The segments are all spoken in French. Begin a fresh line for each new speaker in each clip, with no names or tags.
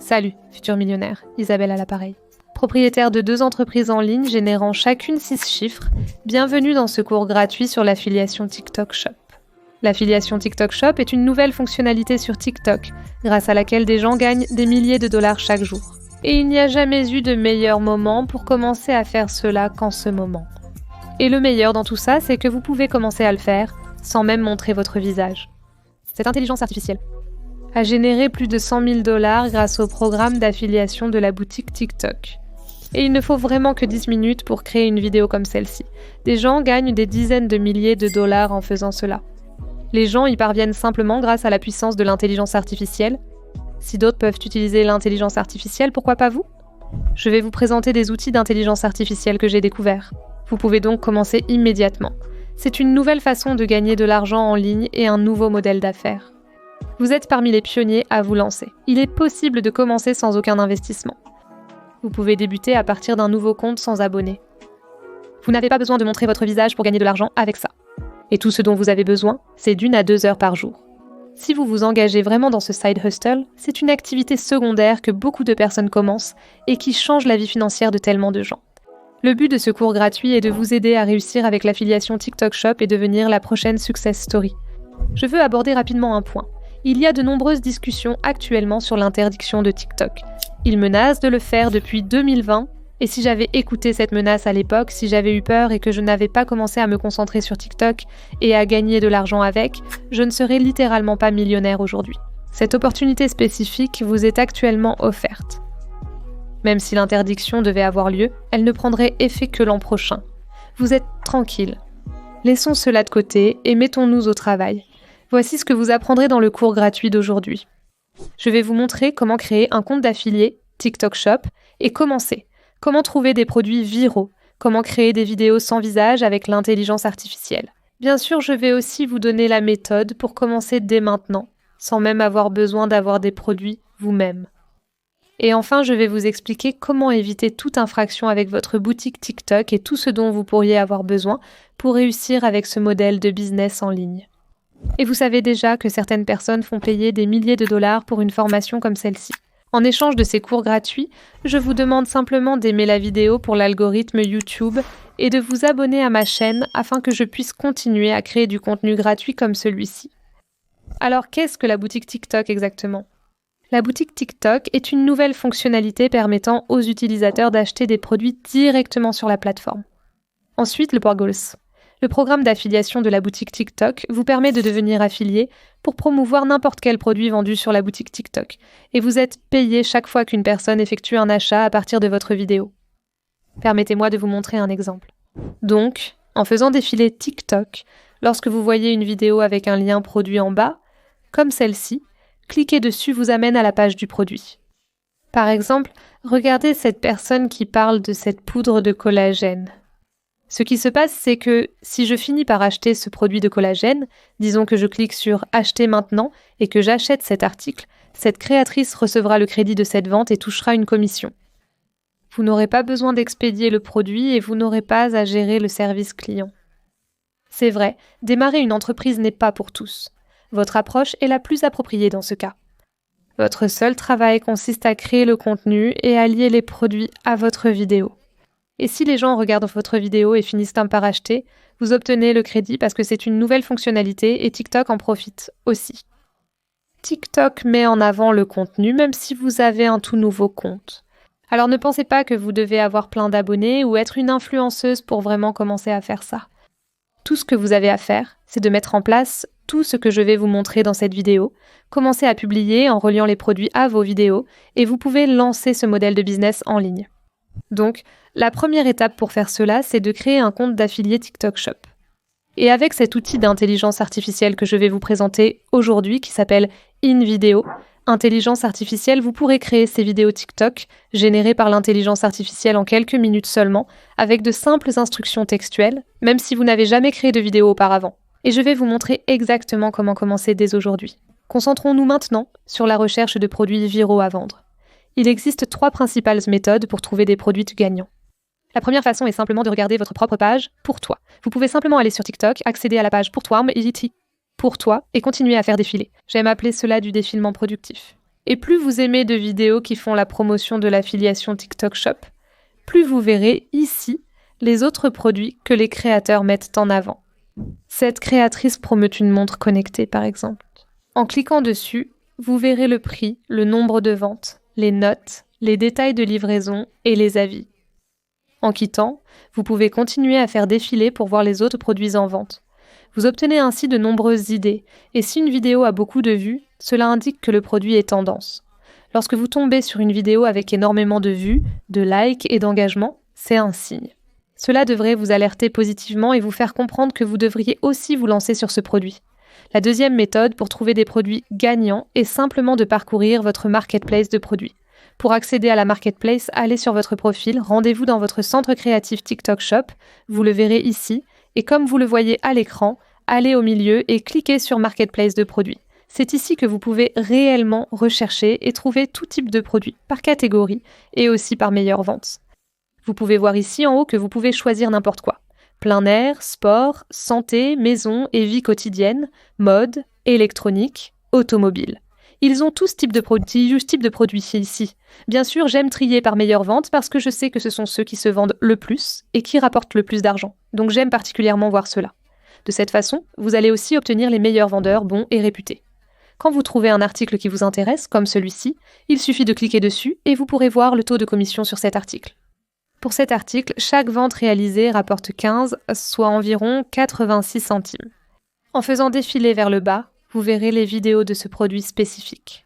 Salut, futur millionnaire, Isabelle à l'appareil. Propriétaire de 2 entreprises en ligne générant chacune 6 chiffres, bienvenue dans ce cours gratuit sur l'affiliation TikTok Shop. L'affiliation TikTok Shop est une nouvelle fonctionnalité sur TikTok, grâce à laquelle des gens gagnent des milliers de dollars chaque jour. Et il n'y a jamais eu de meilleur moment pour commencer à faire cela qu'en ce moment. Et le meilleur dans tout ça, c'est que vous pouvez commencer à le faire sans même montrer votre visage. Cette intelligence artificielle a généré plus de 100 000 dollars grâce au programme d'affiliation de la boutique TikTok. Et il ne faut vraiment que 10 minutes pour créer une vidéo comme celle-ci. Des gens gagnent des dizaines de milliers de dollars en faisant cela. Les gens y parviennent simplement grâce à la puissance de l'intelligence artificielle. Si d'autres peuvent utiliser l'intelligence artificielle, pourquoi pas vous ? Je vais vous présenter des outils d'intelligence artificielle que j'ai découverts. Vous pouvez donc commencer immédiatement. C'est une nouvelle façon de gagner de l'argent en ligne et un nouveau modèle d'affaires. Vous êtes parmi les pionniers à vous lancer. Il est possible de commencer sans aucun investissement. Vous pouvez débuter à partir d'un nouveau compte sans abonnés. Vous n'avez pas besoin de montrer votre visage pour gagner de l'argent avec ça. Et tout ce dont vous avez besoin, c'est d'1 à 2 heures par jour. Si vous vous engagez vraiment dans ce side hustle, c'est une activité secondaire que beaucoup de personnes commencent et qui change la vie financière de tellement de gens. Le but de ce cours gratuit est de vous aider à réussir avec l'affiliation TikTok Shop et devenir la prochaine success story. Je veux aborder rapidement un point. Il y a de nombreuses discussions actuellement sur l'interdiction de TikTok. Ils menacent de le faire depuis 2020, et si j'avais écouté cette menace à l'époque, si j'avais eu peur et que je n'avais pas commencé à me concentrer sur TikTok et à gagner de l'argent avec, je ne serais littéralement pas millionnaire aujourd'hui. Cette opportunité spécifique vous est actuellement offerte. Même si l'interdiction devait avoir lieu, elle ne prendrait effet que l'an prochain. Vous êtes tranquille. Laissons cela de côté et mettons-nous au travail. Voici ce que vous apprendrez dans le cours gratuit d'aujourd'hui. Je vais vous montrer comment créer un compte d'affilié TikTok Shop et commencer. Comment trouver des produits viraux, comment créer des vidéos sans visage avec l'intelligence artificielle. Bien sûr, je vais aussi vous donner la méthode pour commencer dès maintenant, sans même avoir besoin d'avoir des produits vous-même. Et enfin, je vais vous expliquer comment éviter toute infraction avec votre boutique TikTok et tout ce dont vous pourriez avoir besoin pour réussir avec ce modèle de business en ligne. Et vous savez déjà que certaines personnes font payer des milliers de dollars pour une formation comme celle-ci. En échange de ces cours gratuits, je vous demande simplement d'aimer la vidéo pour l'algorithme YouTube et de vous abonner à ma chaîne afin que je puisse continuer à créer du contenu gratuit comme celui-ci. Alors, qu'est-ce que la boutique TikTok exactement ? La boutique TikTok est une nouvelle fonctionnalité permettant aux utilisateurs d'acheter des produits directement sur la plateforme. Ensuite, le Porgols. Le programme d'affiliation de la boutique TikTok vous permet de devenir affilié pour promouvoir n'importe quel produit vendu sur la boutique TikTok. Et vous êtes payé chaque fois qu'une personne effectue un achat à partir de votre vidéo. Permettez-moi de vous montrer un exemple. Donc, en faisant défiler TikTok, lorsque vous voyez une vidéo avec un lien produit en bas, comme celle-ci, cliquer dessus vous amène à la page du produit. Par exemple, regardez cette personne qui parle de cette poudre de collagène. Ce qui se passe, c'est que si je finis par acheter ce produit de collagène, disons que je clique sur « Acheter maintenant » et que j'achète cet article, cette créatrice recevra le crédit de cette vente et touchera une commission. Vous n'aurez pas besoin d'expédier le produit et vous n'aurez pas à gérer le service client. C'est vrai, démarrer une entreprise n'est pas pour tous. Votre approche est la plus appropriée dans ce cas. Votre seul travail consiste à créer le contenu et à lier les produits à votre vidéo. Et si les gens regardent votre vidéo et finissent par acheter, vous obtenez le crédit parce que c'est une nouvelle fonctionnalité et TikTok en profite aussi. TikTok met en avant le contenu même si vous avez un tout nouveau compte. Alors ne pensez pas que vous devez avoir plein d'abonnés ou être une influenceuse pour vraiment commencer à faire ça. Tout ce que vous avez à faire, c'est de mettre en place tout ce que je vais vous montrer dans cette vidéo, commencer à publier en reliant les produits à vos vidéos et vous pouvez lancer ce modèle de business en ligne. Donc, la première étape pour faire cela, c'est de créer un compte d'affilié TikTok Shop. Et avec cet outil d'intelligence artificielle que je vais vous présenter aujourd'hui, qui s'appelle InVideo, intelligence artificielle, vous pourrez créer ces vidéos TikTok générées par l'intelligence artificielle en quelques minutes seulement, avec de simples instructions textuelles, même si vous n'avez jamais créé de vidéo auparavant. Et je vais vous montrer exactement comment commencer dès aujourd'hui. Concentrons-nous maintenant sur la recherche de produits viraux à vendre. Il existe 3 principales méthodes pour trouver des produits gagnants. La première façon est simplement de regarder votre propre page « Pour toi ». Vous pouvez simplement aller sur TikTok, accéder à la page « Pour toi », pour toi et continuer à faire défiler. J'aime appeler cela du défilement productif. Et plus vous aimez de vidéos qui font la promotion de l'affiliation TikTok Shop, plus vous verrez ici les autres produits que les créateurs mettent en avant. Cette créatrice promeut une montre connectée par exemple. En cliquant dessus, vous verrez le prix, le nombre de ventes, les notes, les détails de livraison et les avis. En quittant, vous pouvez continuer à faire défiler pour voir les autres produits en vente. Vous obtenez ainsi de nombreuses idées, et si une vidéo a beaucoup de vues, cela indique que le produit est tendance. Lorsque vous tombez sur une vidéo avec énormément de vues, de likes et d'engagement, c'est un signe. Cela devrait vous alerter positivement et vous faire comprendre que vous devriez aussi vous lancer sur ce produit. La deuxième méthode pour trouver des produits gagnants est simplement de parcourir votre marketplace de produits. Pour accéder à la marketplace, allez sur votre profil, rendez-vous dans votre centre créatif TikTok Shop, vous le verrez ici, et comme vous le voyez à l'écran, allez au milieu et cliquez sur Marketplace de produits. C'est ici que vous pouvez réellement rechercher et trouver tout type de produits, par catégorie et aussi par meilleure vente. Vous pouvez voir ici en haut que vous pouvez choisir n'importe quoi. Plein air, sport, santé, maison et vie quotidienne, mode, électronique, automobile. Ils ont tous type de produits ici. Bien sûr, j'aime trier par meilleure vente parce que je sais que ce sont ceux qui se vendent le plus et qui rapportent le plus d'argent. Donc j'aime particulièrement voir cela. De cette façon, vous allez aussi obtenir les meilleurs vendeurs bons et réputés. Quand vous trouvez un article qui vous intéresse, comme celui-ci, il suffit de cliquer dessus et vous pourrez voir le taux de commission sur cet article. Pour cet article, chaque vente réalisée rapporte 15, soit environ 86 centimes. En faisant défiler vers le bas, vous verrez les vidéos de ce produit spécifique.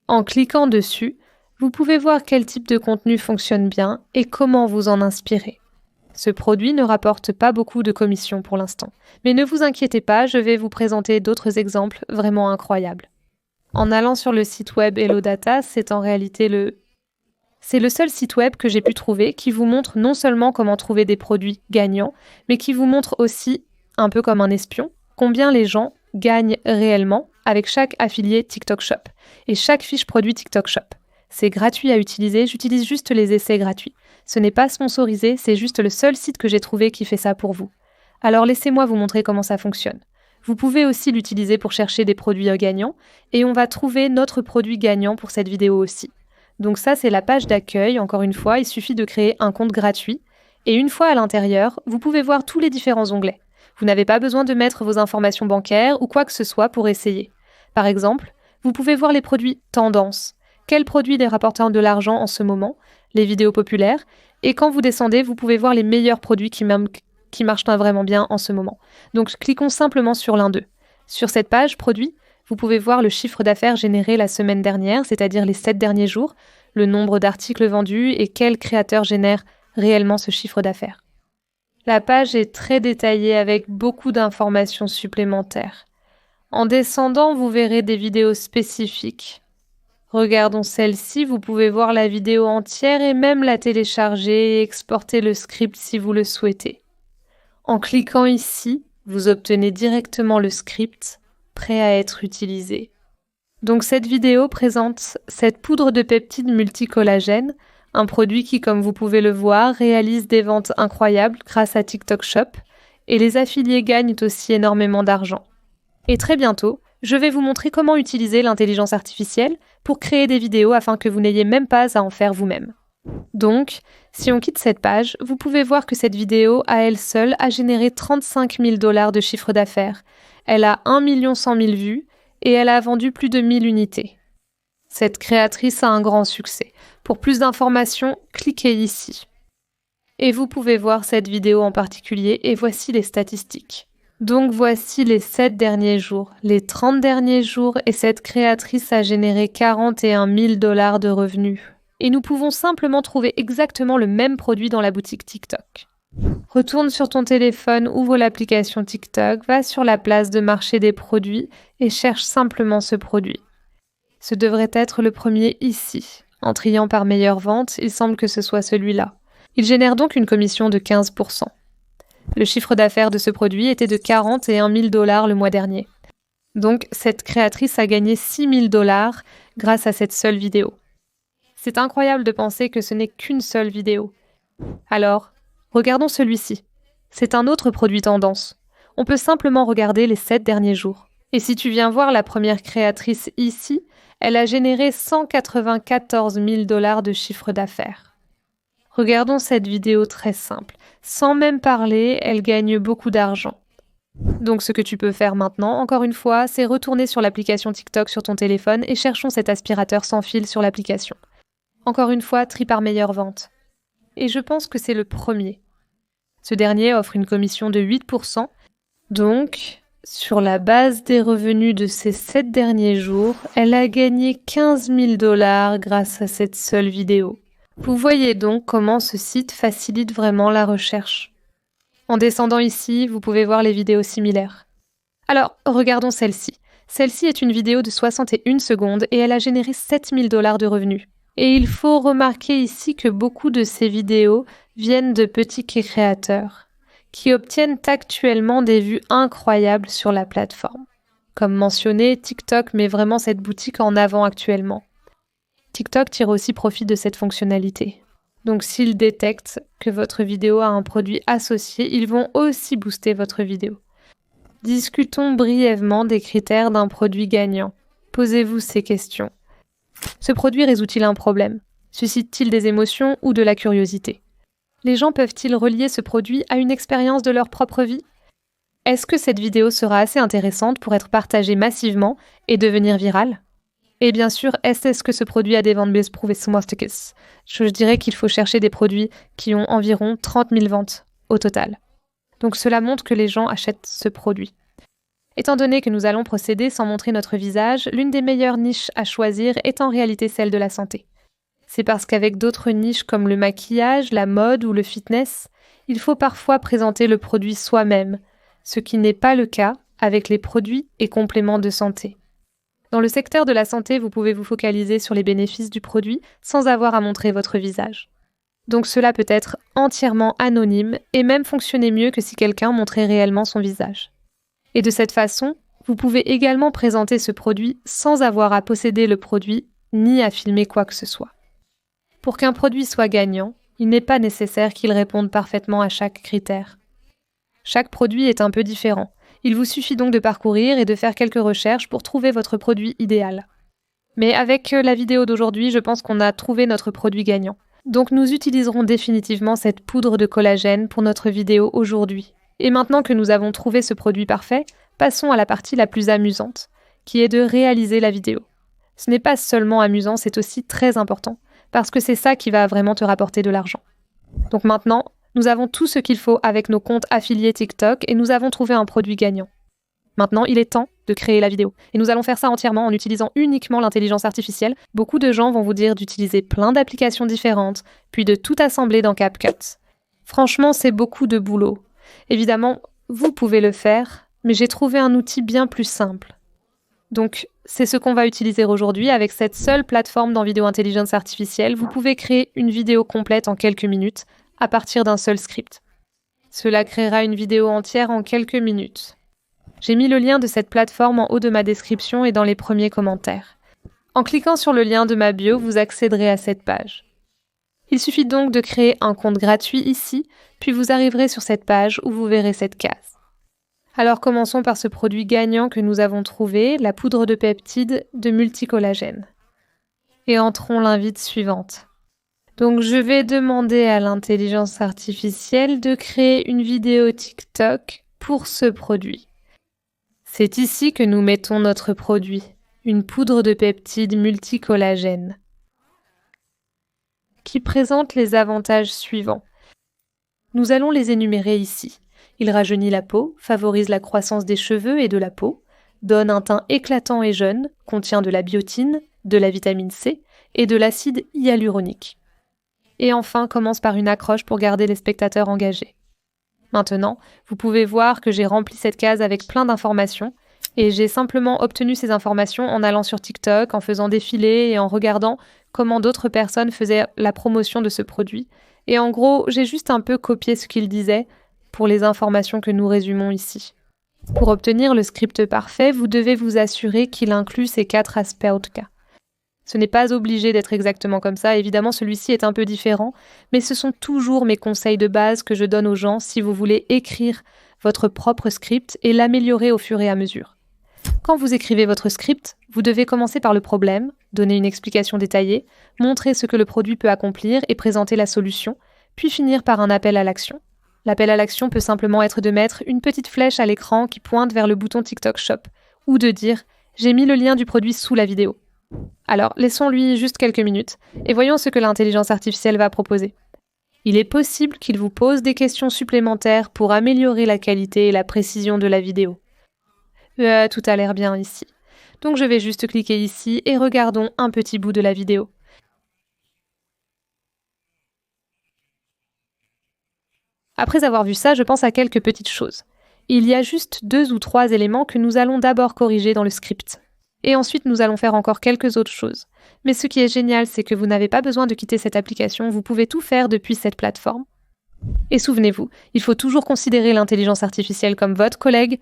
En cliquant dessus, vous pouvez voir quel type de contenu fonctionne bien et comment vous en inspirer. Ce produit ne rapporte pas beaucoup de commissions pour l'instant, mais ne vous inquiétez pas, je vais vous présenter d'autres exemples vraiment incroyables. En allant sur le site web Hello Data, c'est en réalité le seul site web que j'ai pu trouver qui vous montre non seulement comment trouver des produits gagnants, mais qui vous montre aussi, un peu comme un espion, combien les gens gagnent réellement avec chaque affilié TikTok Shop et chaque fiche produit TikTok Shop. C'est gratuit à utiliser, j'utilise juste les essais gratuits. Ce n'est pas sponsorisé, c'est juste le seul site que j'ai trouvé qui fait ça pour vous. Alors laissez-moi vous montrer comment ça fonctionne. Vous pouvez aussi l'utiliser pour chercher des produits gagnants et on va trouver notre produit gagnant pour cette vidéo aussi. Donc ça, c'est la page d'accueil. Encore une fois, il suffit de créer un compte gratuit. Et une fois à l'intérieur, vous pouvez voir tous les différents onglets. Vous n'avez pas besoin de mettre vos informations bancaires ou quoi que ce soit pour essayer. Par exemple, vous pouvez voir les produits tendances. Quels produits les rapportent de l'argent en ce moment, les vidéos populaires. Et quand vous descendez, vous pouvez voir les meilleurs produits qui marchent vraiment bien en ce moment. Donc cliquons simplement sur l'un d'eux. Sur cette page produits, vous pouvez voir le chiffre d'affaires généré la semaine dernière, c'est-à-dire les 7 derniers jours, le nombre d'articles vendus et quel créateur génère réellement ce chiffre d'affaires. La page est très détaillée avec beaucoup d'informations supplémentaires. En descendant, vous verrez des vidéos spécifiques. Regardons celle-ci, vous pouvez voir la vidéo entière et même la télécharger et exporter le script si vous le souhaitez. En cliquant ici, vous obtenez directement le script prêt à être utilisé. Donc cette vidéo présente cette poudre de peptides multicollagène, un produit qui, comme vous pouvez le voir, réalise des ventes incroyables grâce à TikTok Shop, et les affiliés gagnent aussi énormément d'argent. Et très bientôt, je vais vous montrer comment utiliser l'intelligence artificielle pour créer des vidéos afin que vous n'ayez même pas à en faire vous-même. Donc, si on quitte cette page, vous pouvez voir que cette vidéo, à elle seule, a généré 35 000 $ de chiffre d'affaires. Elle a 1 100 000 vues et elle a vendu plus de 1000 unités. Cette créatrice a un grand succès. Pour plus d'informations, cliquez ici. Et vous pouvez voir cette vidéo en particulier et voici les statistiques. Donc voici les 7 derniers jours, les 30 derniers jours et cette créatrice a généré 41 000 $ de revenus. Et nous pouvons simplement trouver exactement le même produit dans la boutique TikTok. Retourne sur ton téléphone, ouvre l'application TikTok, va sur la place de marché des produits et cherche simplement ce produit. Ce devrait être le premier ici. En triant par meilleure vente, il semble que ce soit celui-là. Il génère donc une commission de 15%. Le chiffre d'affaires de ce produit était de 41 000 $ le mois dernier. Donc, cette créatrice a gagné 6 000 $ grâce à cette seule vidéo. C'est incroyable de penser que ce n'est qu'une seule vidéo. Alors, regardons celui-ci. C'est un autre produit tendance. On peut simplement regarder les 7 derniers jours. Et si tu viens voir la première créatrice ici, Elle a généré 194 000 $ de chiffre d'affaires. Regardons cette vidéo très simple. Sans même parler, elle gagne beaucoup d'argent. Donc ce que tu peux faire maintenant, encore une fois, c'est retourner sur l'application TikTok sur ton téléphone et cherchons cet aspirateur sans fil sur l'application. Encore une fois, tri par meilleure vente. Et je pense que c'est le premier. Ce dernier offre une commission de 8%. Donc, sur la base des revenus de ces 7 derniers jours, elle a gagné 15 000 $ grâce à cette seule vidéo. Vous voyez donc comment ce site facilite vraiment la recherche. En descendant ici, vous pouvez voir les vidéos similaires. Alors, regardons celle-ci. Celle-ci est une vidéo de 61 secondes et elle a généré 7 000 $ de revenus. Et il faut remarquer ici que beaucoup de ces vidéos viennent de petits créateurs qui obtiennent actuellement des vues incroyables sur la plateforme. Comme mentionné, TikTok met vraiment cette boutique en avant actuellement. TikTok tire aussi profit de cette fonctionnalité. Donc s'ils détectent que votre vidéo a un produit associé, ils vont aussi booster votre vidéo. Discutons brièvement des critères d'un produit gagnant. Posez-vous ces questions. Ce produit résout-il un problème? Suscite-t-il des émotions ou de la curiosité? Les gens peuvent-ils relier ce produit à une expérience de leur propre vie? Est-ce que cette vidéo sera assez intéressante pour être partagée massivement et devenir virale? Et bien sûr, est-ce que ce produit a des ventes prouvées? Je dirais qu'il faut chercher des produits qui ont environ 30 000 ventes au total. Donc cela montre que les gens achètent ce produit. Étant donné que nous allons procéder sans montrer notre visage, l'une des meilleures niches à choisir est en réalité celle de la santé. C'est parce qu'avec d'autres niches comme le maquillage, la mode ou le fitness, il faut parfois présenter le produit soi-même, ce qui n'est pas le cas avec les produits et compléments de santé. Dans le secteur de la santé, vous pouvez vous focaliser sur les bénéfices du produit sans avoir à montrer votre visage. Donc cela peut être entièrement anonyme et même fonctionner mieux que si quelqu'un montrait réellement son visage. Et de cette façon, vous pouvez également présenter ce produit sans avoir à posséder le produit ni à filmer quoi que ce soit. Pour qu'un produit soit gagnant, il n'est pas nécessaire qu'il réponde parfaitement à chaque critère. Chaque produit est un peu différent. Il vous suffit donc de parcourir et de faire quelques recherches pour trouver votre produit idéal. Mais avec la vidéo d'aujourd'hui, je pense qu'on a trouvé notre produit gagnant. Donc nous utiliserons définitivement cette poudre de collagène pour notre vidéo aujourd'hui. Et maintenant que nous avons trouvé ce produit parfait, passons à la partie la plus amusante, qui est de réaliser la vidéo. Ce n'est pas seulement amusant, c'est aussi très important, parce que c'est ça qui va vraiment te rapporter de l'argent. Donc maintenant, nous avons tout ce qu'il faut avec nos comptes affiliés TikTok et nous avons trouvé un produit gagnant. Maintenant, il est temps de créer la vidéo. Et nous allons faire ça entièrement en utilisant uniquement l'intelligence artificielle. Beaucoup de gens vont vous dire d'utiliser plein d'applications différentes, puis de tout assembler dans CapCut. Franchement, c'est beaucoup de boulot. Évidemment, vous pouvez le faire, mais j'ai trouvé un outil bien plus simple. Donc, c'est ce qu'on va utiliser aujourd'hui. Avec cette seule plateforme dans Vidéo Intelligence Artificielle, vous pouvez créer une vidéo complète en quelques minutes à partir d'un seul script. Cela créera une vidéo entière en quelques minutes. J'ai mis le lien de cette plateforme en haut de ma description et dans les premiers commentaires. En cliquant sur le lien de ma bio, vous accéderez à cette page. Il suffit donc de créer un compte gratuit ici, puis vous arriverez sur cette page où vous verrez cette case. Alors commençons par ce produit gagnant que nous avons trouvé, la poudre de peptides de multicollagène. Et entrons l'invite suivante. Donc je vais demander à l'intelligence artificielle de créer une vidéo TikTok pour ce produit. C'est ici que nous mettons notre produit, une poudre de peptides multicollagène, qui présente les avantages suivants. Nous allons les énumérer ici. Il rajeunit la peau, favorise la croissance des cheveux et de la peau, donne un teint éclatant et jeune, contient de la biotine, de la vitamine C et de l'acide hyaluronique. Et enfin, commence par une accroche pour garder les spectateurs engagés. Maintenant, vous pouvez voir que j'ai rempli cette case avec plein d'informations et j'ai simplement obtenu ces informations en allant sur TikTok, en faisant défiler et en regardant comment d'autres personnes faisaient la promotion de ce produit. Et en gros, j'ai juste un peu copié ce qu'ils disaient pour les informations que nous résumons ici. Pour obtenir le script parfait, vous devez vous assurer qu'il inclut ces 4 aspects au cas. Ce n'est pas obligé d'être exactement comme ça, évidemment celui-ci est un peu différent, mais ce sont toujours mes conseils de base que je donne aux gens si vous voulez écrire votre propre script et l'améliorer au fur et à mesure. Quand vous écrivez votre script, vous devez commencer par le problème, donner une explication détaillée, montrer ce que le produit peut accomplir et présenter la solution, puis finir par un appel à l'action. L'appel à l'action peut simplement être de mettre une petite flèche à l'écran qui pointe vers le bouton TikTok Shop, ou de dire « J'ai mis le lien du produit sous la vidéo ». Alors, laissons-lui juste quelques minutes et voyons ce que l'intelligence artificielle va proposer. Il est possible qu'il vous pose des questions supplémentaires pour améliorer la qualité et la précision de la vidéo. Tout a l'air bien ici. Donc je vais juste cliquer ici et regardons un petit bout de la vidéo. Après avoir vu ça, je pense à quelques petites choses. Il y a juste 2 ou 3 éléments que nous allons d'abord corriger dans le script. Et ensuite, nous allons faire encore quelques autres choses. Mais ce qui est génial, c'est que vous n'avez pas besoin de quitter cette application, vous pouvez tout faire depuis cette plateforme. Et souvenez-vous, il faut toujours considérer l'intelligence artificielle comme votre collègue.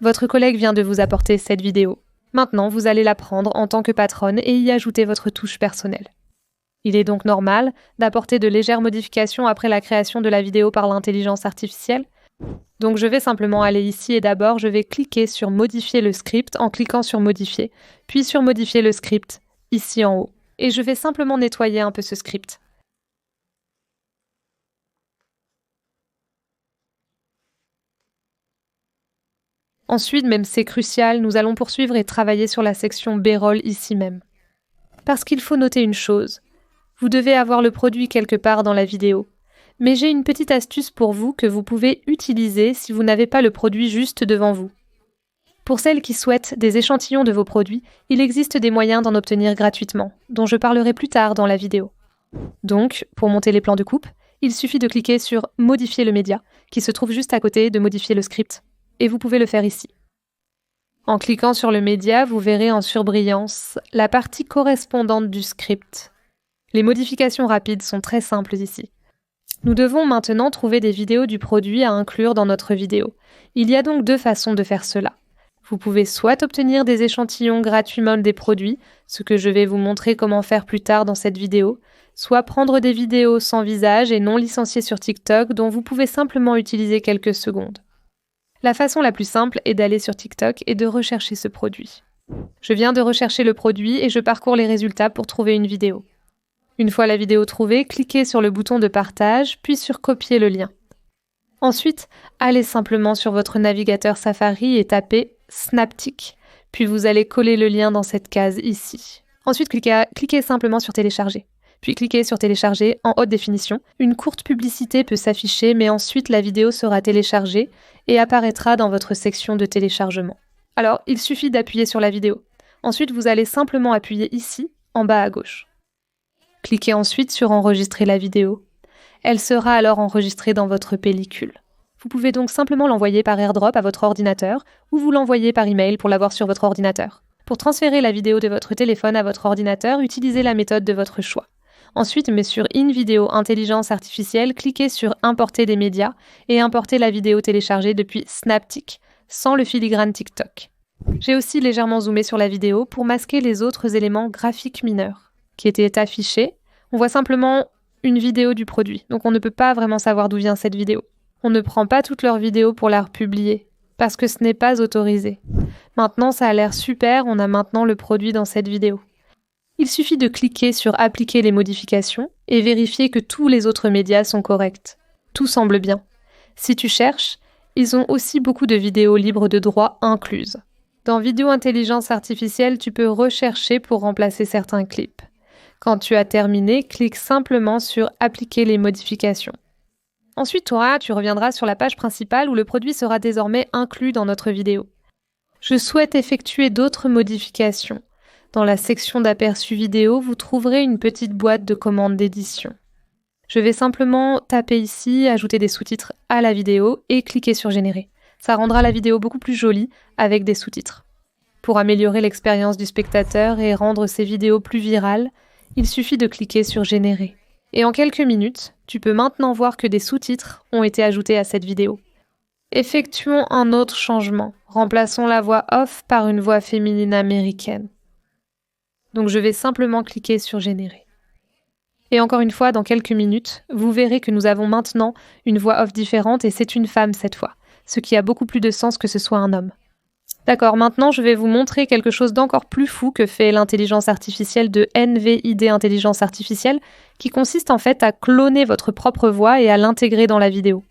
Votre collègue vient de vous apporter cette vidéo. Maintenant, vous allez la prendre en tant que patronne et y ajouter votre touche personnelle. Il est donc normal d'apporter de légères modifications après la création de la vidéo par l'intelligence artificielle. Donc je vais simplement aller ici et d'abord je vais cliquer sur modifier le script en cliquant sur modifier, puis sur modifier le script ici en haut. Et je vais simplement nettoyer un peu ce script. Ensuite, même c'est crucial, nous allons poursuivre et travailler sur la section B-roll ici même. Parce qu'il faut noter une chose, vous devez avoir le produit quelque part dans la vidéo. Mais j'ai une petite astuce pour vous que vous pouvez utiliser si vous n'avez pas le produit juste devant vous. Pour celles qui souhaitent des échantillons de vos produits, il existe des moyens d'en obtenir gratuitement, dont je parlerai plus tard dans la vidéo. Donc, pour monter les plans de coupe, il suffit de cliquer sur « Modifier le média » qui se trouve juste à côté de « Modifier le script ». Et vous pouvez le faire ici. En cliquant sur le média, vous verrez en surbrillance la partie correspondante du script. Les modifications rapides sont très simples ici. Nous devons maintenant trouver des vidéos du produit à inclure dans notre vidéo. Il y a donc 2 façons de faire cela. Vous pouvez soit obtenir des échantillons gratuitement des produits, ce que je vais vous montrer comment faire plus tard dans cette vidéo, soit prendre des vidéos sans visage et non licenciées sur TikTok dont vous pouvez simplement utiliser quelques secondes. La façon la plus simple est d'aller sur TikTok et de rechercher ce produit. Je viens de rechercher le produit et je parcours les résultats pour trouver une vidéo. Une fois la vidéo trouvée, cliquez sur le bouton de partage, puis sur copier le lien. Ensuite, allez simplement sur votre navigateur Safari et tapez Snaptik, puis vous allez coller le lien dans cette case ici. Ensuite, cliquez simplement sur télécharger. Puis cliquez sur télécharger en haute définition. Une courte publicité peut s'afficher, mais ensuite la vidéo sera téléchargée et apparaîtra dans votre section de téléchargement. Alors, il suffit d'appuyer sur la vidéo. Ensuite, vous allez simplement appuyer ici, en bas à gauche. Cliquez ensuite sur enregistrer la vidéo. Elle sera alors enregistrée dans votre pellicule. Vous pouvez donc simplement l'envoyer par AirDrop à votre ordinateur ou vous l'envoyer par email pour l'avoir sur votre ordinateur. Pour transférer la vidéo de votre téléphone à votre ordinateur, utilisez la méthode de votre choix. Ensuite, mais sur InVideo Intelligence Artificielle, cliquez sur Importer des médias et importez la vidéo téléchargée depuis Snaptik, sans le filigrane TikTok. J'ai aussi légèrement zoomé sur la vidéo pour masquer les autres éléments graphiques mineurs qui étaient affichés. On voit simplement une vidéo du produit, donc on ne peut pas vraiment savoir d'où vient cette vidéo. On ne prend pas toutes leurs vidéos pour la republier, parce que ce n'est pas autorisé. Maintenant, ça a l'air super, on a maintenant le produit dans cette vidéo. Il suffit de cliquer sur « Appliquer les modifications » et vérifier que tous les autres médias sont corrects. Tout semble bien. Si tu cherches, ils ont aussi beaucoup de vidéos libres de droit incluses. Dans Vidéo Intelligence Artificielle, tu peux rechercher pour remplacer certains clips. Quand tu as terminé, clique simplement sur « Appliquer les modifications ». Ensuite, tu reviendras sur la page principale où le produit sera désormais inclus dans notre vidéo. Je souhaite effectuer d'autres modifications. Dans la section d'aperçu vidéo, vous trouverez une petite boîte de commandes d'édition. Je vais simplement taper ici, ajouter des sous-titres à la vidéo et cliquer sur générer. Ça rendra la vidéo beaucoup plus jolie avec des sous-titres. Pour améliorer l'expérience du spectateur et rendre ces vidéos plus virales, il suffit de cliquer sur générer. Et en quelques minutes, tu peux maintenant voir que des sous-titres ont été ajoutés à cette vidéo. Effectuons un autre changement. Remplaçons la voix off par une voix féminine américaine. Donc je vais simplement cliquer sur générer. Et encore une fois, dans quelques minutes, vous verrez que nous avons maintenant une voix off différente et c'est une femme cette fois, ce qui a beaucoup plus de sens que ce soit un homme. D'accord, maintenant je vais vous montrer quelque chose d'encore plus fou que fait l'intelligence artificielle de NVID Intelligence Artificielle, qui consiste en fait à cloner votre propre voix et à l'intégrer dans la vidéo.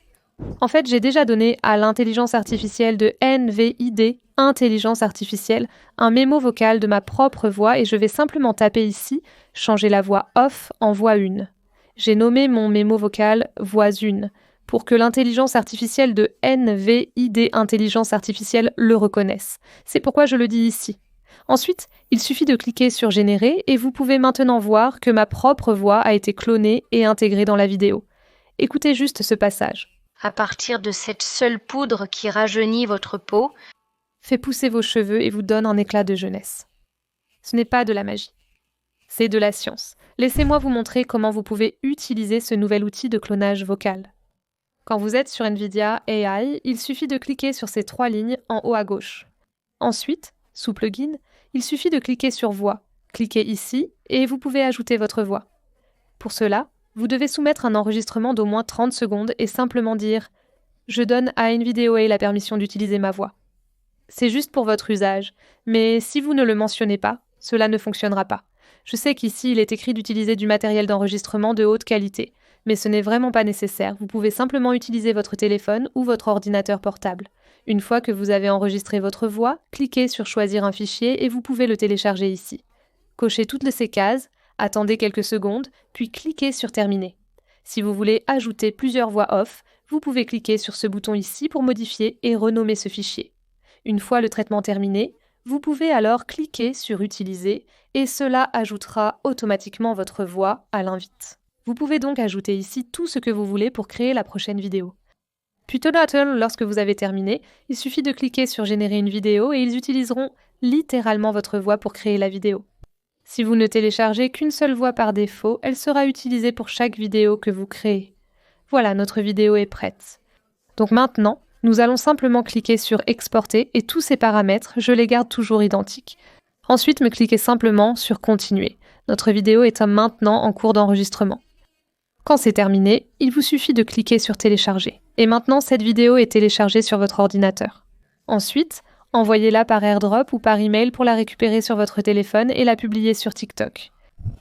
En fait, j'ai déjà donné à l'intelligence artificielle de NVID Intelligence Artificielle un mémo vocal de ma propre voix et je vais simplement taper ici « Changer la voix off en voix 1 ». J'ai nommé mon mémo vocal « Voix 1 » pour que l'intelligence artificielle de NVID Intelligence Artificielle le reconnaisse. C'est pourquoi je le dis ici. Ensuite, il suffit de cliquer sur « Générer » et vous pouvez maintenant voir que ma propre voix a été clonée et intégrée dans la vidéo. Écoutez juste ce passage.
À partir de cette seule poudre qui rajeunit votre peau,
fait pousser vos cheveux et vous donne un éclat de jeunesse. Ce n'est pas de la magie. C'est de la science. Laissez-moi vous montrer comment vous pouvez utiliser ce nouvel outil de clonage vocal. Quand vous êtes sur NVIDIA AI, il suffit de cliquer sur ces 3 lignes en haut à gauche. Ensuite, sous Plugin, il suffit de cliquer sur Voix. Cliquez ici et vous pouvez ajouter votre voix. Pour cela, vous devez soumettre un enregistrement d'au moins 30 secondes et simplement dire « Je donne à NVIDIA la permission d'utiliser ma voix ». C'est juste pour votre usage, mais si vous ne le mentionnez pas, cela ne fonctionnera pas. Je sais qu'ici, il est écrit d'utiliser du matériel d'enregistrement de haute qualité, mais ce n'est vraiment pas nécessaire. Vous pouvez simplement utiliser votre téléphone ou votre ordinateur portable. Une fois que vous avez enregistré votre voix, cliquez sur « Choisir un fichier » et vous pouvez le télécharger ici. Cochez toutes ces cases, attendez quelques secondes, puis cliquez sur « Terminer ». Si vous voulez ajouter plusieurs voix off, vous pouvez cliquer sur ce bouton ici pour modifier et renommer ce fichier. Une fois le traitement terminé, vous pouvez alors cliquer sur « Utiliser » et cela ajoutera automatiquement votre voix à l'invite. Vous pouvez donc ajouter ici tout ce que vous voulez pour créer la prochaine vidéo. Puis tout à l'heure, lorsque vous avez terminé, il suffit de cliquer sur « Générer une vidéo » et ils utiliseront littéralement votre voix pour créer la vidéo. Si vous ne téléchargez qu'une seule voix par défaut, elle sera utilisée pour chaque vidéo que vous créez. Voilà, notre vidéo est prête. Donc maintenant, nous allons simplement cliquer sur « Exporter » et tous ces paramètres, je les garde toujours identiques. Ensuite, me cliquez simplement sur « Continuer ». Notre vidéo est maintenant en cours d'enregistrement. Quand c'est terminé, il vous suffit de cliquer sur « Télécharger ». Et maintenant, cette vidéo est téléchargée sur votre ordinateur. Ensuite, envoyez-la par AirDrop ou par email pour la récupérer sur votre téléphone et la publier sur TikTok.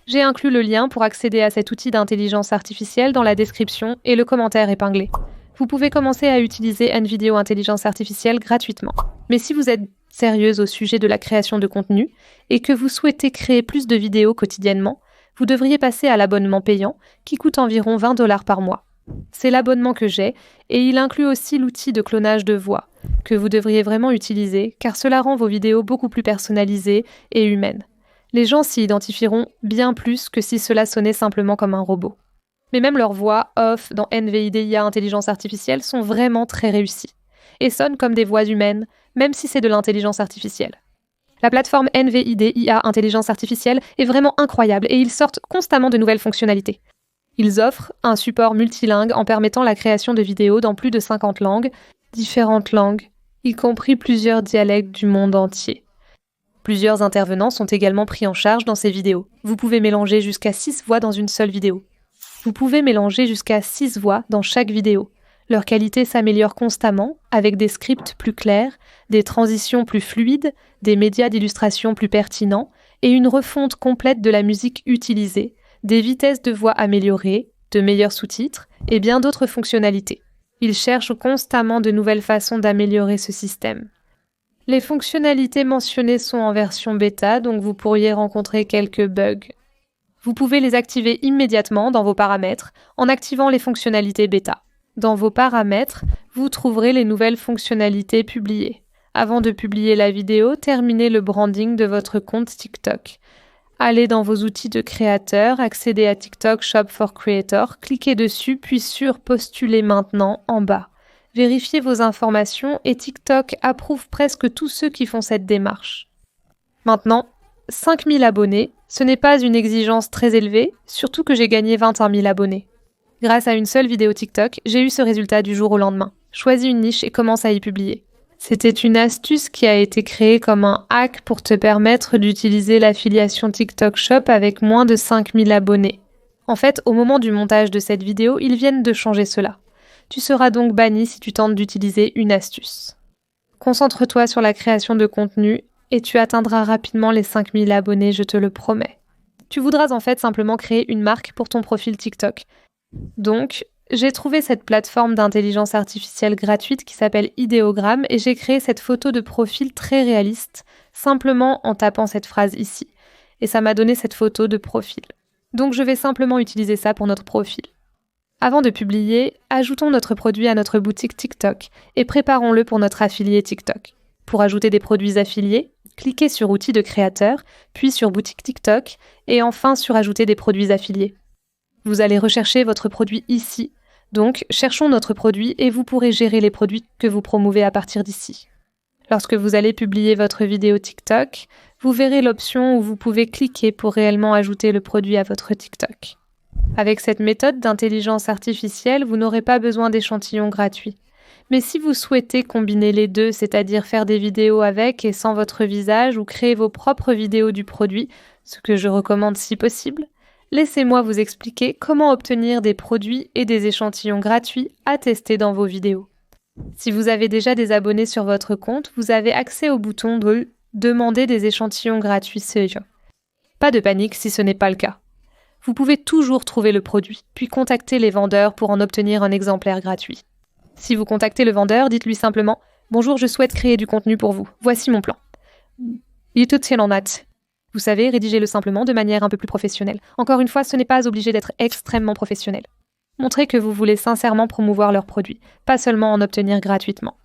J'ai inclus le lien pour accéder à cet outil d'intelligence artificielle dans la description et le commentaire épinglé. Vous pouvez commencer à utiliser NVIDIA Intelligence Artificielle gratuitement. Mais si vous êtes sérieuse au sujet de la création de contenu et que vous souhaitez créer plus de vidéos quotidiennement, vous devriez passer à l'abonnement payant qui coûte environ 20 $ par mois. C'est l'abonnement que j'ai et il inclut aussi l'outil de clonage de voix que vous devriez vraiment utiliser car cela rend vos vidéos beaucoup plus personnalisées et humaines. Les gens s'y identifieront bien plus que si cela sonnait simplement comme un robot. Mais même leurs voix off dans NVIDIA Intelligence Artificielle sont vraiment très réussies et sonnent comme des voix humaines, même si c'est de l'intelligence artificielle. La plateforme NVIDIA Intelligence Artificielle est vraiment incroyable et ils sortent constamment de nouvelles fonctionnalités. Ils offrent un support multilingue en permettant la création de vidéos dans plus de 50 langues, différentes langues, y compris plusieurs dialectes du monde entier. Plusieurs intervenants sont également pris en charge dans ces vidéos. Vous pouvez mélanger jusqu'à 6 voix dans une seule vidéo. Vous pouvez mélanger jusqu'à 6 voix dans chaque vidéo. Leur qualité s'améliore constamment avec des scripts plus clairs, des transitions plus fluides, des médias d'illustration plus pertinents et une refonte complète de la musique utilisée, des vitesses de voix améliorées, de meilleurs sous-titres et bien d'autres fonctionnalités. Ils cherchent constamment de nouvelles façons d'améliorer ce système. Les fonctionnalités mentionnées sont en version bêta, donc vous pourriez rencontrer quelques bugs. Vous pouvez les activer immédiatement dans vos paramètres en activant les fonctionnalités bêta. Dans vos paramètres, vous trouverez les nouvelles fonctionnalités publiées. Avant de publier la vidéo, terminez le branding de votre compte TikTok. Allez dans vos outils de créateur, accédez à TikTok Shop for Creator, cliquez dessus puis sur Postuler maintenant en bas. Vérifiez vos informations et TikTok approuve presque tous ceux qui font cette démarche. Maintenant, 5000 abonnés, ce n'est pas une exigence très élevée, surtout que j'ai gagné 21 000 abonnés. Grâce à une seule vidéo TikTok, j'ai eu ce résultat du jour au lendemain. Choisis une niche et commence à y publier. C'était une astuce qui a été créée comme un hack pour te permettre d'utiliser l'affiliation TikTok Shop avec moins de 5000 abonnés. En fait, au moment du montage de cette vidéo, ils viennent de changer cela. Tu seras donc banni si tu tentes d'utiliser une astuce. Concentre-toi sur la création de contenu et tu atteindras rapidement les 5000 abonnés, je te le promets. Tu voudras en fait simplement créer une marque pour ton profil TikTok. Donc, j'ai trouvé cette plateforme d'intelligence artificielle gratuite qui s'appelle Ideogram et j'ai créé cette photo de profil très réaliste, simplement en tapant cette phrase ici. Et ça m'a donné cette photo de profil. Donc je vais simplement utiliser ça pour notre profil. Avant de publier, ajoutons notre produit à notre boutique TikTok et préparons-le pour notre affilié TikTok. Pour ajouter des produits affiliés, cliquez sur Outils de créateur, puis sur Boutique TikTok et enfin sur Ajouter des produits affiliés. Vous allez rechercher votre produit ici, donc cherchons notre produit et vous pourrez gérer les produits que vous promouvez à partir d'ici. Lorsque vous allez publier votre vidéo TikTok, vous verrez l'option où vous pouvez cliquer pour réellement ajouter le produit à votre TikTok. Avec cette méthode d'intelligence artificielle, vous n'aurez pas besoin d'échantillons gratuits. Mais si vous souhaitez combiner les deux, c'est-à-dire faire des vidéos avec et sans votre visage ou créer vos propres vidéos du produit, ce que je recommande si possible, laissez-moi vous expliquer comment obtenir des produits et des échantillons gratuits à tester dans vos vidéos. Si vous avez déjà des abonnés sur votre compte, vous avez accès au bouton de « Demander des échantillons gratuits ». Pas de panique si ce n'est pas le cas. Vous pouvez toujours trouver le produit, puis contacter les vendeurs pour en obtenir un exemplaire gratuit. Si vous contactez le vendeur, dites-lui simplement « Bonjour, je souhaite créer du contenu pour vous. Voici mon plan. » Vous savez, rédigez-le simplement de manière un peu plus professionnelle. Encore une fois, ce n'est pas obligé d'être extrêmement professionnel. Montrez que vous voulez sincèrement promouvoir leurs produits, pas seulement en obtenir gratuitement.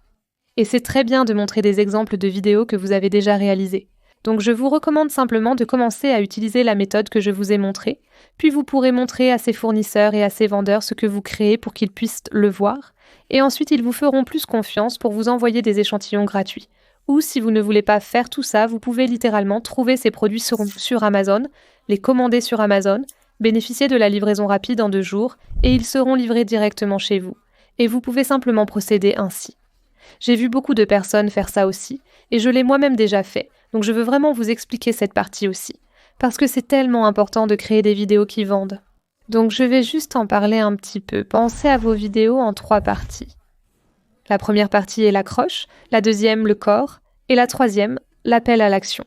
Et c'est très bien de montrer des exemples de vidéos que vous avez déjà réalisées. Donc je vous recommande simplement de commencer à utiliser la méthode que je vous ai montrée, puis vous pourrez montrer à ces fournisseurs et à ces vendeurs ce que vous créez pour qu'ils puissent le voir, et ensuite ils vous feront plus confiance pour vous envoyer des échantillons gratuits. Ou si vous ne voulez pas faire tout ça, vous pouvez littéralement trouver ces produits sur Amazon, les commander sur Amazon, bénéficier de la livraison rapide en 2 jours, et ils seront livrés directement chez vous. Et vous pouvez simplement procéder ainsi. J'ai vu beaucoup de personnes faire ça aussi, et je l'ai moi-même déjà fait, donc je veux vraiment vous expliquer cette partie aussi, parce que c'est tellement important de créer des vidéos qui vendent. Donc je vais juste en parler un petit peu. Pensez à vos vidéos en 3 parties. La première partie est l'accroche, la deuxième le corps, et la troisième, l'appel à l'action.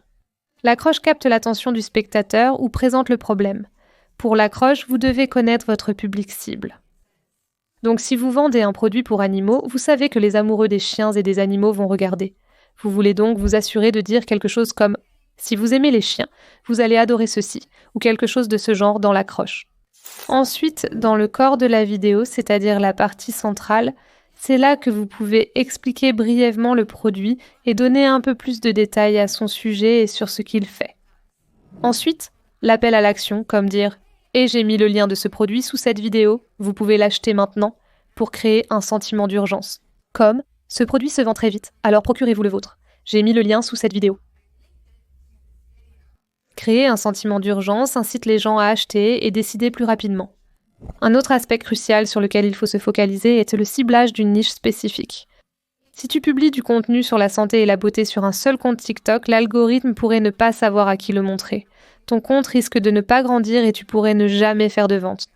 L'accroche capte l'attention du spectateur ou présente le problème. Pour l'accroche, vous devez connaître votre public cible. Donc si vous vendez un produit pour animaux, vous savez que les amoureux des chiens et des animaux vont regarder. Vous voulez donc vous assurer de dire quelque chose comme « Si vous aimez les chiens, vous allez adorer ceci » ou quelque chose de ce genre dans l'accroche. Ensuite, dans le corps de la vidéo, c'est-à-dire la partie centrale, c'est là que vous pouvez expliquer brièvement le produit et donner un peu plus de détails à son sujet et sur ce qu'il fait. Ensuite, l'appel à l'action, comme dire « Et j'ai mis le lien de ce produit sous cette vidéo, vous pouvez l'acheter maintenant » pour créer un sentiment d'urgence. Comme « Ce produit se vend très vite, alors procurez-vous le vôtre. J'ai mis le lien sous cette vidéo. » Créer un sentiment d'urgence incite les gens à acheter et décider plus rapidement. Un autre aspect crucial sur lequel il faut se focaliser est le ciblage d'une niche spécifique. Si tu publies du contenu sur la santé et la beauté sur un seul compte TikTok, l'algorithme pourrait ne pas savoir à qui le montrer. Ton compte risque de ne pas grandir et tu pourrais ne jamais faire de vente.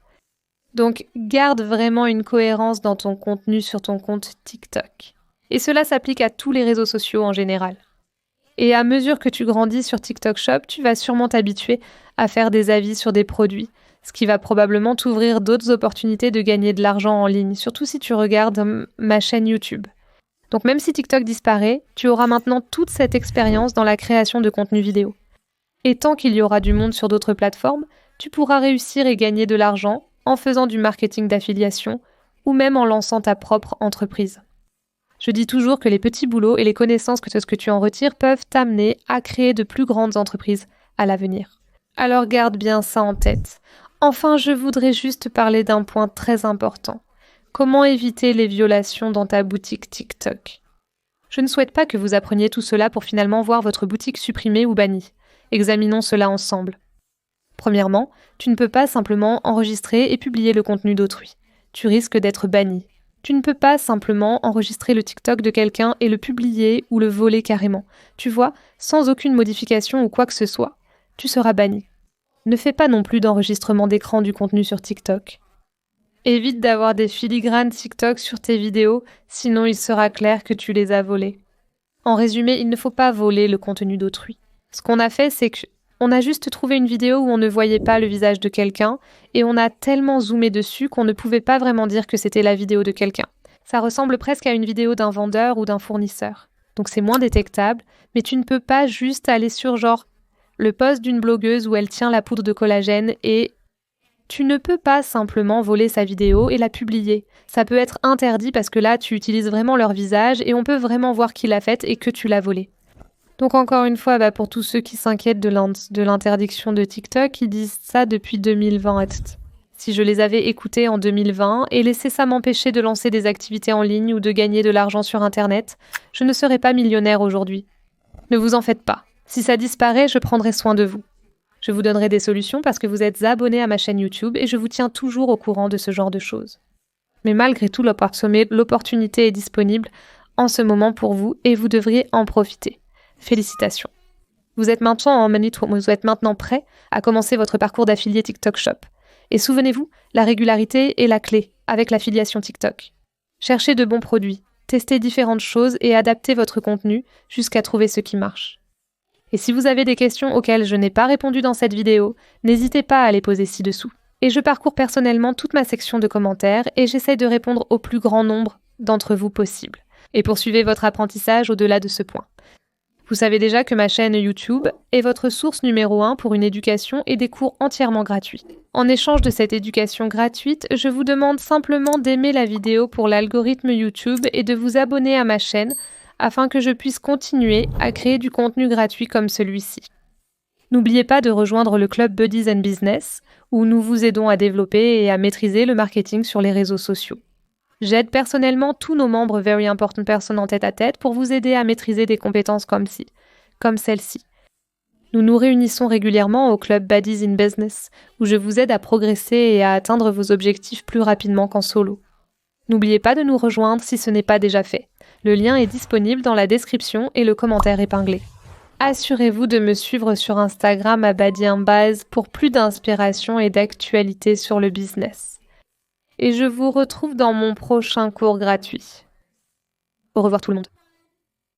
Donc, garde vraiment une cohérence dans ton contenu sur ton compte TikTok. Et cela s'applique à tous les réseaux sociaux en général. Et à mesure que tu grandis sur TikTok Shop, tu vas sûrement t'habituer à faire des avis sur des produits, ce qui va probablement t'ouvrir d'autres opportunités de gagner de l'argent en ligne, surtout si tu regardes ma chaîne YouTube. Donc même si TikTok disparaît, tu auras maintenant toute cette expérience dans la création de contenu vidéo. Et tant qu'il y aura du monde sur d'autres plateformes, tu pourras réussir et gagner de l'argent en faisant du marketing d'affiliation ou même en lançant ta propre entreprise. Je dis toujours que les petits boulots et les connaissances que tu en retires peuvent t'amener à créer de plus grandes entreprises à l'avenir. Alors garde bien ça en tête. Enfin, je voudrais juste parler d'un point très important. Comment éviter les violations dans ta boutique TikTok ? Je ne souhaite pas que vous appreniez tout cela pour finalement voir votre boutique supprimée ou bannie. Examinons cela ensemble. Premièrement, tu ne peux pas simplement enregistrer et publier le contenu d'autrui. Tu risques d'être banni. Tu ne peux pas simplement enregistrer le TikTok de quelqu'un et le publier ou le voler carrément. Tu vois, sans aucune modification ou quoi que ce soit. Tu seras banni. Ne fais pas non plus d'enregistrement d'écran du contenu sur TikTok. Évite d'avoir des filigranes TikTok sur tes vidéos, sinon il sera clair que tu les as volés. En résumé, il ne faut pas voler le contenu d'autrui. Ce qu'on a fait, c'est qu'on a juste trouvé une vidéo où on ne voyait pas le visage de quelqu'un et on a tellement zoomé dessus qu'on ne pouvait pas vraiment dire que c'était la vidéo de quelqu'un. Ça ressemble presque à une vidéo d'un vendeur ou d'un fournisseur. Donc c'est moins détectable, mais tu ne peux pas juste aller sur le post d'une blogueuse où elle tient la poudre de collagène et tu ne peux pas simplement voler sa vidéo et la publier. Ça peut être interdit parce que là, tu utilises vraiment leur visage et on peut vraiment voir qui l'a faite et que tu l'as volée. Donc encore une fois, pour tous ceux qui s'inquiètent de l'interdiction de TikTok, ils disent ça depuis 2020. Si je les avais écoutés en 2020 et laissé ça m'empêcher de lancer des activités en ligne ou de gagner de l'argent sur Internet, je ne serais pas millionnaire aujourd'hui. Ne vous en faites pas. Si ça disparaît, je prendrai soin de vous. Je vous donnerai des solutions parce que vous êtes abonné à ma chaîne YouTube et je vous tiens toujours au courant de ce genre de choses. Mais malgré tout, l'opportunité est disponible en ce moment pour vous et vous devriez en profiter. Félicitations. Vous êtes maintenant prêt à commencer votre parcours d'affilié TikTok Shop. Et souvenez-vous, la régularité est la clé avec l'affiliation TikTok. Cherchez de bons produits, testez différentes choses et adaptez votre contenu jusqu'à trouver ce qui marche. Et si vous avez des questions auxquelles je n'ai pas répondu dans cette vidéo, n'hésitez pas à les poser ci-dessous. Et je parcours personnellement toute ma section de commentaires et j'essaie de répondre au plus grand nombre d'entre vous possible. Et poursuivez votre apprentissage au-delà de ce point. Vous savez déjà que ma chaîne YouTube est votre source numéro 1 pour une éducation et des cours entièrement gratuits. En échange de cette éducation gratuite, je vous demande simplement d'aimer la vidéo pour l'algorithme YouTube et de vous abonner à ma chaîne afin que je puisse continuer à créer du contenu gratuit comme celui-ci. N'oubliez pas de rejoindre le club Buddies and Business où nous vous aidons à développer et à maîtriser le marketing sur les réseaux sociaux. J'aide personnellement tous nos membres Very Important Person en tête-à-tête pour vous aider à maîtriser des compétences comme celle-ci. Nous nous réunissons régulièrement au club Buddies in Business, où je vous aide à progresser et à atteindre vos objectifs plus rapidement qu'en solo. N'oubliez pas de nous rejoindre si ce n'est pas déjà fait. Le lien est disponible dans la description et le commentaire épinglé. Assurez-vous de me suivre sur Instagram à Badiambaz pour plus d'inspiration et d'actualité sur le business. Et je vous retrouve dans mon prochain cours gratuit. Au revoir tout le monde.